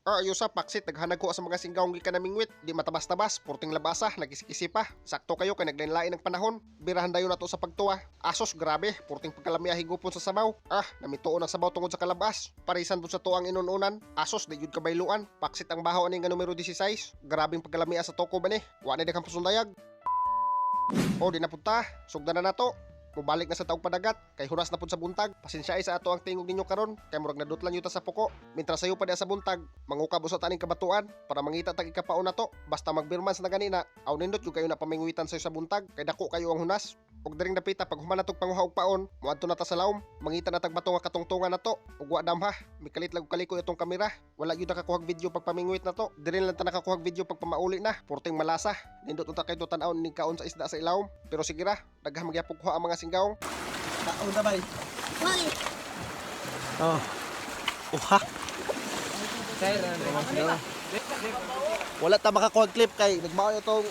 Ayusa paksit naghanag ko sa mga singgawng gikan na mingwit. Di matabas-tabas, purting labasa, nagisikisi pa. Sakto kayo kay naglain-lain ng panahon. Birahan dayon nato sa pagtuwa. Asos grabe, purting pagkalamiya higupon sa sabaw. Namituon ang sabaw tungod sa kalabas. Parisan dun sa tuang inununan. Asos di jud kabayluan. Paksit ang bahaw ani nga numero 16. Grabing pagkalamiya sa toko ba ni? Wa na daghang pasundayag. Di napunta. Sugdan na nato. Mubalik na sa taong padagat, kay huras na pud sa buntag. Pasensya sa ato ang tingog ninyo karon, kay murag nadutlan yuta sa puko. Mintras sayo pa diya sa buntag, mangukab usat aning kabatuan para mangita tag ikapaon nato. Basta magbirmans na ganina, aw nindot yung kayo na pamingwitan sayo sa buntag, kay dako kayo ang hunas. Ug diring dapita pag human natog panguha og paon, muadto na ta sa lawom, mangita na tag bato nga katungtungan nato. Ug wa damha, mikalit lang og kaliko itong kamera. Wala gyud nakakuhag video pag pamingwit nato. Diri lang ta nakakuhag video pag pamauli na. Purting malasa. Nindot unta kay tan-aw ning kaon sa isda sa ilawom. Pero sige ra, daghang magyapog kuha ang mga singgawong. Taon na bay. Hoy. Uha. Wala ta makakuha clip kay nagmao itong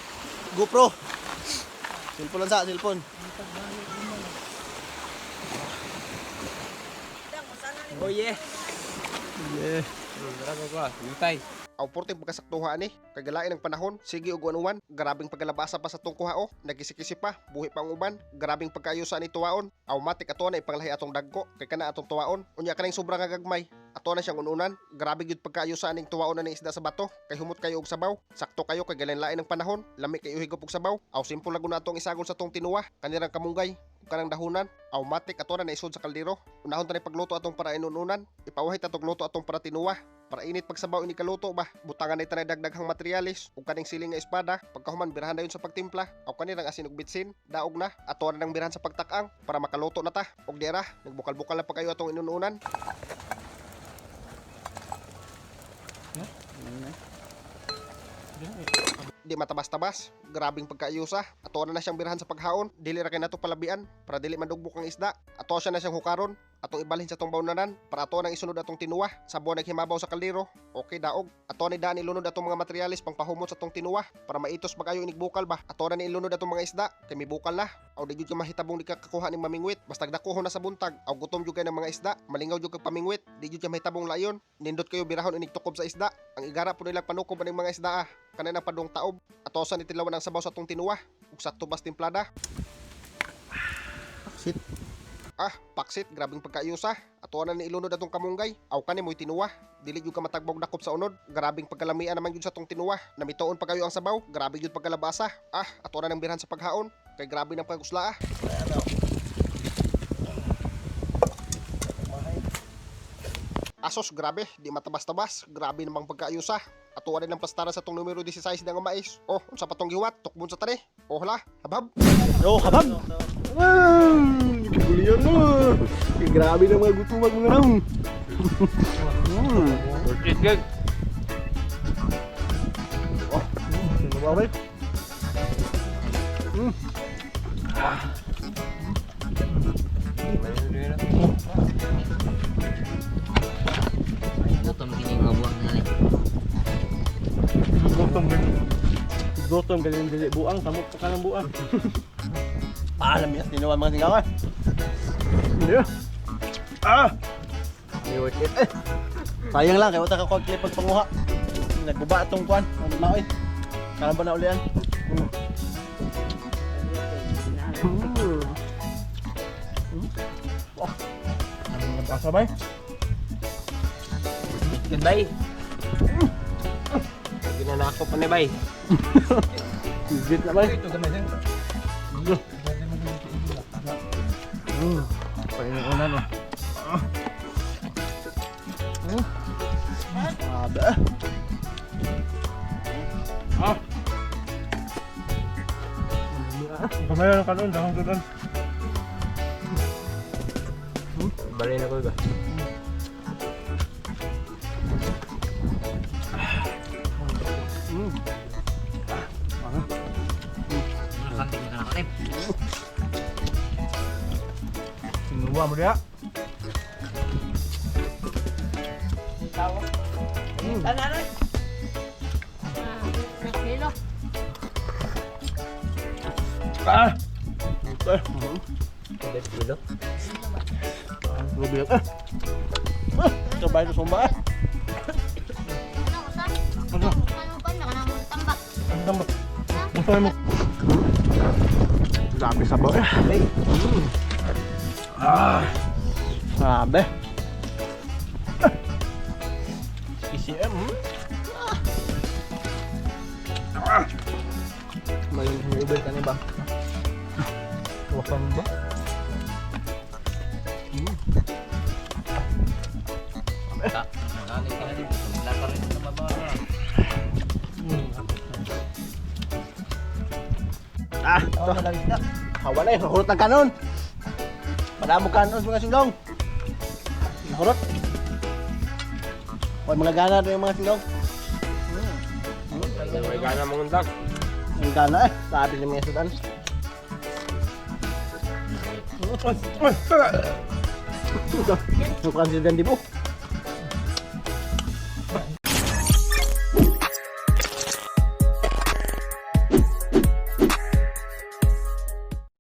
GoPro. Cellphone lang sa cellphone. Oh yeah. Yeah. Yutay. Aw porting pagkasaktuhaan ni, kagalain ng panahon, sige ug uwan, grabing pagkalabasa pa sa tungkuhao, nagisikisi pa, buhi pa ang uban, grabing pagkaayusa ni tuwaon, aw matik ato na ipanglahi atong dagko, kay kana atong tuwaon, unya kaning sobra nga gagmay, ato na siyang ununan, grabe gyud pagkaayusa ning tuwaon na ning isda sa bato, kay humot kayo og sabaw, sakto kayo kay galinlain ng panahon, lami kayo higop og sabaw, aw simple lang gud atong isagon sa tong tinuwa, kanirang kamunggay, kanang dahunan, aw matik ato na naisod sa kaldero, unahon ta ni pagluto atong para inununan, ipawahit atong luto atong para tinuwa. Para init pagsabaw ini kaluto ba, butangan na itanay dagdaghang materialis ug kaning siling nga espada, pagkahuman birahan dayon sa pagtimpla, aw kanirang asin ug bitsin, daog na, ato na nang birahan sa pagtak-ang para makaluto na ta. Ug diara, nagbukal-bukal na pa kayo atong inununan. Di matabas-tabas, grabing pagkaayusa. Ato na siyang birahan sa paghaon, dili ra kay nato palabian para dili madugbok ang isda. Ato siya na siyang hukaron, atong ibalhin sa tong bawnanan para ato nang isunod atong tinuwa. Sabon naghimabaw sa kaldero. Okay daog. Ato ni daan ilunod atong mga materialis pang pahumot sa tong tinuwa para maitos ba kayo inig bukal ba. Ato na ni ilunod atong mga isda kay may bukal na. Aw di jud ka mahitabong di ka kakuha ning mamingwit. Basta dakuhon na sa buntag, aw gutom jud kay ng mga isda. Malingaw jud kag pamingwit. Di jud ka mahitabong layon. Nindot kayo birahon inig tukob sa isda. Ang igara po nilang panukob aning mga isda kanang padung taob. Atosan ni tilawan ang sabaw sa tong tinuwa ug sakto bas timplada. Paksit. Paksit, grabing pagkaayusa. Ato na ni ilunod atong kamunggay. Aw kani mo'y tinuwa. Dili jud ka matagbog dakop sa unod. Grabing pagkalamian naman jud sa tong tinuwa. Namitoon pa kayo ang sabaw. Grabe jud pagkalabasa. Ato na nang birhan sa paghaon. Kay grabe nang pagusla. Asos, grabe, di matabas-tabas. Grabe namang pagkaayusa. Atuwa rin ang plastara sa tong numero 16 na nga mais. Unsa pa tong giwat? Tukbon sa tani. Hala, habab. Habag. Gulian mo. Grabe na mga gutumag mga nang. Portrait gag. Sino ba ba? Gutom gini nga buwang na rin. Gutom galing dili buang, samot pa ka ng buang. Paalam yan, tinuwan mga singawan. Yeah. Worth it eh. Sayang lang, kaya wata ka clip pagpanguha. Nagbuba itong kuhan, ano na eh. Kaya ba na ulian? Ano nga basa ba eh? Goodbye. Ginanako pa ni bay. Sigit na ba eh? Ito gamay din. Painuunan oh. Ada. Pamayan ka doon, dahon doon. Balay na ko ba? Kanting ka na kalip. Sinuwa mo dia. Tawa. Tanan. Kilo. Kilo. Lubiak. Coba itu sumba. Ano? Ano pa, nakanamang tambak. Ang tambak. Masaya mo. Grabe sabaw eh. Grabe. CCM. May ibig ka ba? Wakan ba? Nanganay ka na din. Lata rin sa baba. Ito. Hawa na eh. Nakurot ng kanon. Madamo kanon mga singgong. Nakurot. Huwag mga gana rin yung mga singgong. May gana mong undag. Ang gana eh. Sabi ni Mesa Dan. Bukan si Dan di bu.